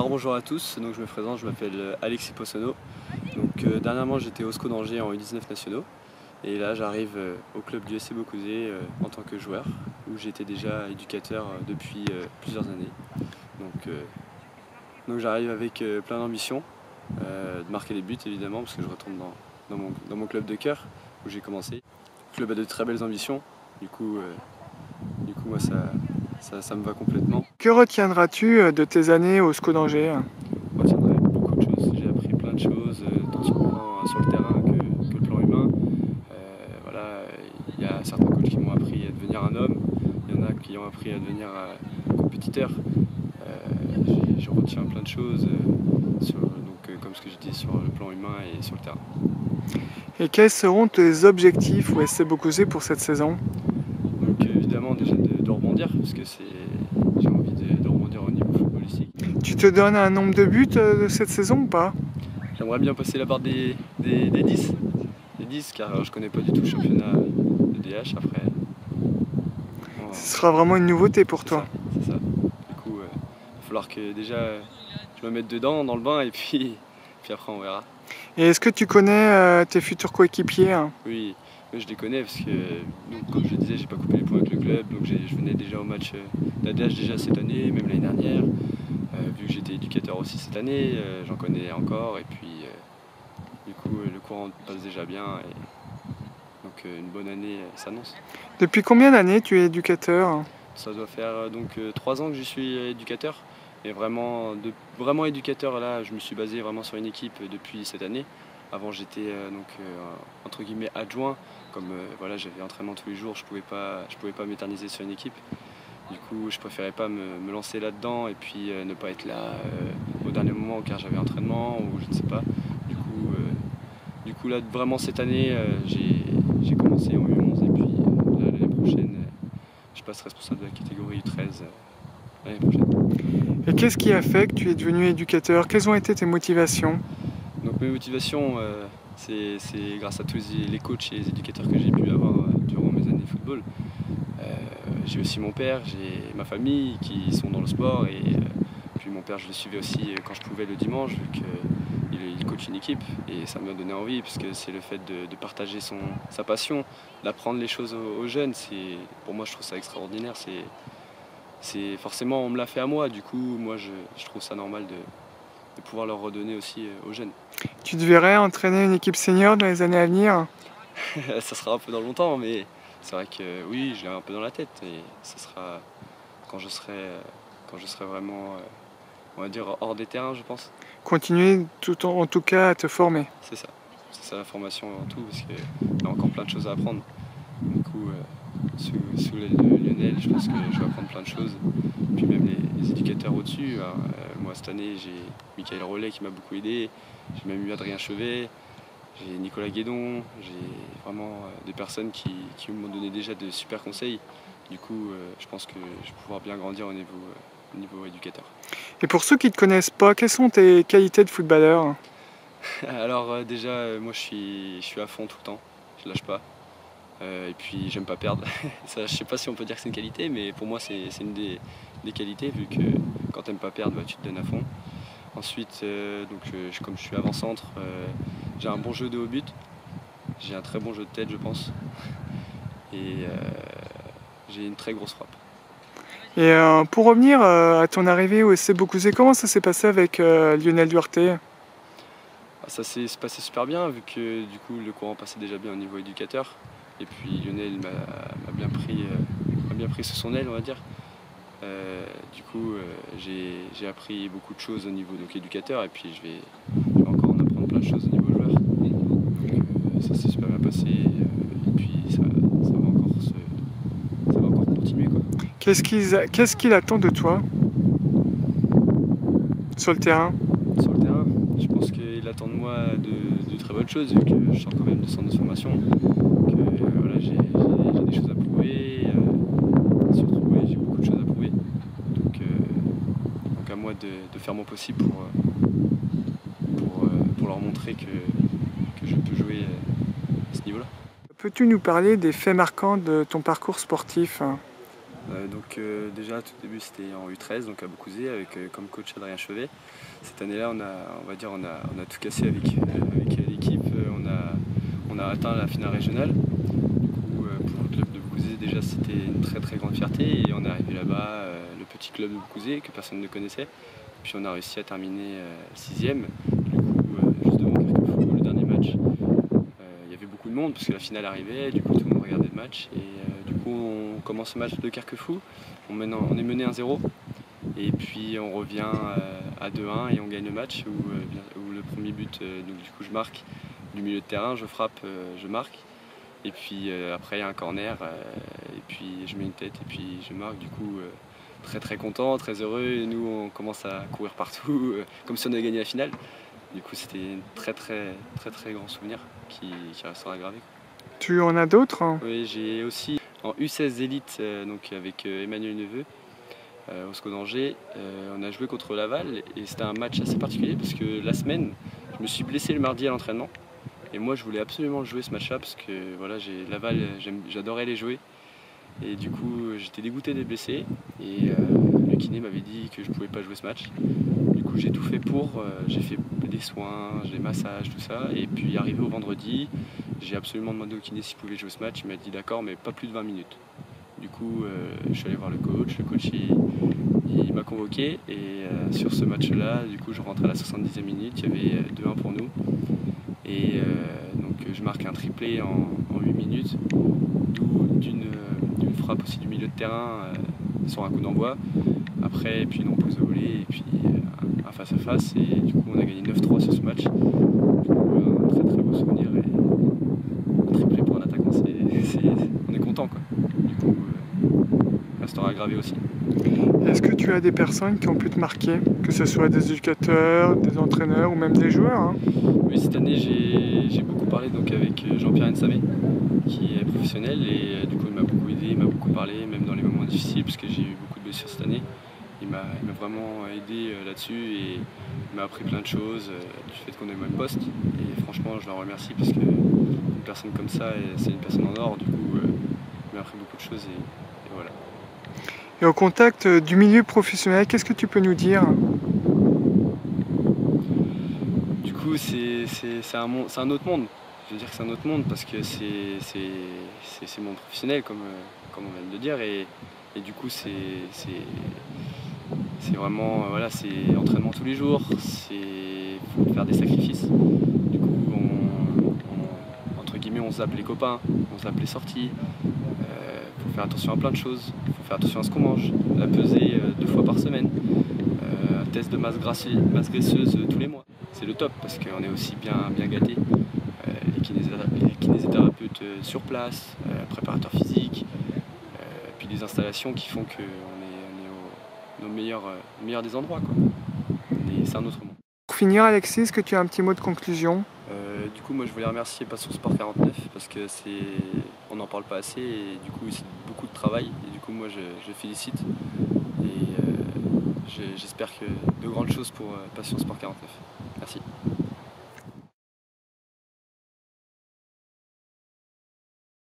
Alors bonjour à tous, donc je me présente, je m'appelle Alexis Poissonneau. Donc dernièrement j'étais au SCO d'Angers en U19 nationaux et là j'arrive au club du SC Beaucausais en tant que joueur où j'étais déjà éducateur depuis plusieurs années. Donc j'arrive avec plein d'ambition, de marquer des buts évidemment parce que je retourne dans mon club de cœur où j'ai commencé. Le club a de très belles ambitions, du coup moi ça me va complètement. Que retiendras-tu de tes années au SCO d'Angers? Je retiendrai beaucoup de choses. J'ai appris plein de choses, tant sur le terrain que le plan humain. Voilà, il y a certains coachs qui m'ont appris à devenir un homme, il y en a qui ont appris à devenir compétiteur. Je retiens plein de choses, comme ce que j'ai dit sur le plan humain et sur le terrain. Et quels seront tes objectifs au SC Beaucausais pour cette saison? Donc évidemment déjà de rebondir, parce que j'ai envie de rebondir au niveau footballistique. Tu te donnes un nombre de buts de cette saison ou pas? J'aimerais bien passer la barre des 10. Les 10 car je connais pas du tout le championnat de DH après. Ce sera vraiment une nouveauté pour toi. C'est ça. Du coup, il va falloir que déjà je me mette dedans, dans le bain, et puis après on verra. Et est-ce que tu connais tes futurs coéquipiers? Oui, je les connais parce que, donc, comme je le disais, j'ai pas coupé les points avec le club, donc je venais déjà au match d'ADH déjà cette année, même l'année dernière. Vu que j'étais éducateur aussi cette année, j'en connais encore, et puis du coup le courant passe déjà bien, et donc une bonne année s'annonce. Depuis combien d'années tu es éducateur? Ça doit faire donc 3 ans que je suis éducateur. Et vraiment éducateur, là, je me suis basé vraiment sur une équipe depuis cette année. Avant, j'étais entre guillemets adjoint. Comme voilà, j'avais entraînement tous les jours, je pouvais pas m'éterniser sur une équipe. Du coup, je préférais pas me lancer là-dedans et puis ne pas être là au dernier moment car j'avais entraînement ou je ne sais pas. Du coup là, vraiment cette année, j'ai commencé en U11 et puis l'année prochaine, je passe responsable de la catégorie U13 l'année prochaine. Et qu'est-ce qui a fait que tu es devenu éducateur? Quelles ont été tes motivations? Donc mes motivations, c'est grâce à tous les coachs et les éducateurs que j'ai pu avoir durant mes années de football. J'ai aussi mon père, j'ai ma famille qui sont dans le sport et puis mon père je le suivais aussi quand je pouvais le dimanche vu qu'il coach une équipe et ça m'a donné envie parce que c'est le fait de partager sa passion, d'apprendre les choses aux jeunes. Pour moi je trouve ça extraordinaire. C'est forcément on me l'a fait à moi, du coup moi je trouve ça normal de pouvoir leur redonner aussi aux jeunes. Tu te verrais entraîner une équipe senior dans les années à venir? Ça sera un peu dans longtemps, mais c'est vrai que oui, je l'ai un peu dans la tête et ce sera quand je serai vraiment, on va dire, hors des terrains, je pense. Continuer en tout cas à te former. C'est ça la formation avant tout, parce qu'il y a encore plein de choses à apprendre. Du coup, sous l'aile de Lionel, je pense que je vais apprendre plein de choses. Puis même les éducateurs au-dessus. Moi cette année, j'ai Michael Rollet qui m'a beaucoup aidé, j'ai même eu Adrien Chevet. J'ai Nicolas Guédon, j'ai vraiment des personnes qui m'ont donné déjà de super conseils. Du coup, je pense que je vais pouvoir bien grandir au niveau éducateur. Et pour ceux qui ne te connaissent pas, quelles sont tes qualités de footballeur? Alors déjà, moi je suis à fond tout le temps, je lâche pas. Et puis j'aime pas perdre. Ça, je sais pas si on peut dire que c'est une qualité, mais pour moi c'est une des qualités, vu que quand t'aimes pas perdre, bah, tu te donnes à fond. Ensuite, comme je suis avant-centre, j'ai un bon jeu de haut but, j'ai un très bon jeu de tête je pense, et j'ai une très grosse frappe. Et pour revenir à ton arrivée au SC Beaucausais, comment ça s'est passé avec Lionel Duarte? Ça s'est passé super bien, vu que du coup le courant passait déjà bien au niveau éducateur, et puis Lionel m'a bien pris sous son aile, on va dire. Du coup, j'ai appris beaucoup de choses au niveau éducateur et puis je vais encore en apprendre plein de choses au niveau joueur. Donc, ça s'est super bien passé et puis ça va encore continuer, quoi. Qu'est-ce qu'il attend de toi sur le terrain? Sur le terrain, je pense qu'il attend de moi de très bonnes choses, vu que je sors quand même de centre de formation. Que voilà, j'ai des choses à prouver, surtout ouais, j'ai beaucoup de choses à prouver. Donc à moi de faire mon possible pour leur montrer que je peux jouer à ce niveau-là. Peux-tu nous parler des faits marquants de ton parcours sportif? Déjà tout début c'était en U13 donc à Beaucouzé avec comme coach Adrien Chevet. Cette année-là on a tout cassé avec l'équipe, on a atteint la finale régionale. Du coup pour le club de Beaucouzé déjà c'était une très grande fierté et on est arrivé là-bas, le petit club de Beaucouzé que personne ne connaissait. Puis on a réussi à terminer 6e, du coup juste devant Carquefou le dernier match. Il y avait beaucoup de monde parce que la finale arrivait, du coup tout le monde regardait le match et du coup on commence le match de Carquefou, on est mené 1-0 et puis on revient à 2-1 et on gagne le match où le premier but, donc du coup je marque du milieu de terrain, je frappe, je marque et puis après il y a un corner et puis je mets une tête et puis je marque, du coup très content, très heureux et nous on commence à courir partout comme si on avait gagné la finale. Du coup c'était un très grand souvenir qui restera gravé. Tu en as d'autres, hein? Oui, j'ai aussi en U16 élite donc avec Emmanuel Neveu au SCO d'Angers, on a joué contre Laval et c'était un match assez particulier parce que la semaine je me suis blessé le mardi à l'entraînement et moi je voulais absolument jouer ce match-là parce que voilà, Laval, j'adorais les jouer et du coup j'étais dégoûté d'être blessé et le kiné m'avait dit que je pouvais pas jouer ce match. Du coup j'ai tout fait j'ai fait des soins, des massages, tout ça et puis arrivé au vendredi, j'ai absolument demandé au kiné s'il pouvait jouer ce match, il m'a dit d'accord mais pas plus de 20 minutes. Du coup je suis allé voir le coach il m'a convoqué et sur ce match-là, du coup je rentre à la 70e minute, il y avait 2-1 pour nous et donc je marque un triplé en 8 minutes, d'une frappe aussi du milieu de terrain sur un coup d'envoi. Après, puis une reprise au volley et puis un face à face et du coup on a gagné 9-3 sur ce match. Du coup un très beau souvenir et un triplé pour un attaquant, on est content quoi. Du coup restera gravé aussi. Est-ce que tu as des personnes qui ont pu te marquer, que ce soit des éducateurs, des entraîneurs ou même des joueurs, hein? Oui, cette année j'ai beaucoup parlé donc, avec Jean-Pierre Nsamé qui est professionnel et du coup il m'a beaucoup aidé, il m'a beaucoup parlé même dans les moments difficiles parce que j'ai eu beaucoup de blessures cette année. Il m'a vraiment aidé là-dessus et il m'a appris plein de choses du fait qu'on ait le même poste et franchement je le remercie parce qu'une personne comme ça c'est une personne en or, du coup il m'a appris beaucoup de choses et voilà. Et au contact du milieu professionnel, qu'est-ce que tu peux nous dire? Du coup c'est un autre monde. Je veux dire que c'est un autre monde parce que c'est mon professionnel comme on vient de le dire et du coup c'est vraiment voilà, c'est entraînement tous les jours, faut faire des sacrifices. Du coup entre guillemets on zappe les copains, on zappe les sorties, faut faire attention à plein de choses, faut faire attention à ce qu'on mange, la peser 2 fois par semaine, un test de masse graisseuse tous les mois. C'est le top parce qu'on est aussi bien gâté. Les kinésithérapeutes sur place, préparateurs physiques, puis des installations qui font qu'on est au meilleur des endroits, quoi. C'est un autre monde. Pour finir, Alexis, est-ce que tu as un petit mot de conclusion? Du coup, moi je voulais remercier Passion Sport 49 parce que on n'en parle pas assez et du coup c'est beaucoup de travail et du coup moi je félicite et j'espère que de grandes choses pour Passion Sport 49. Merci.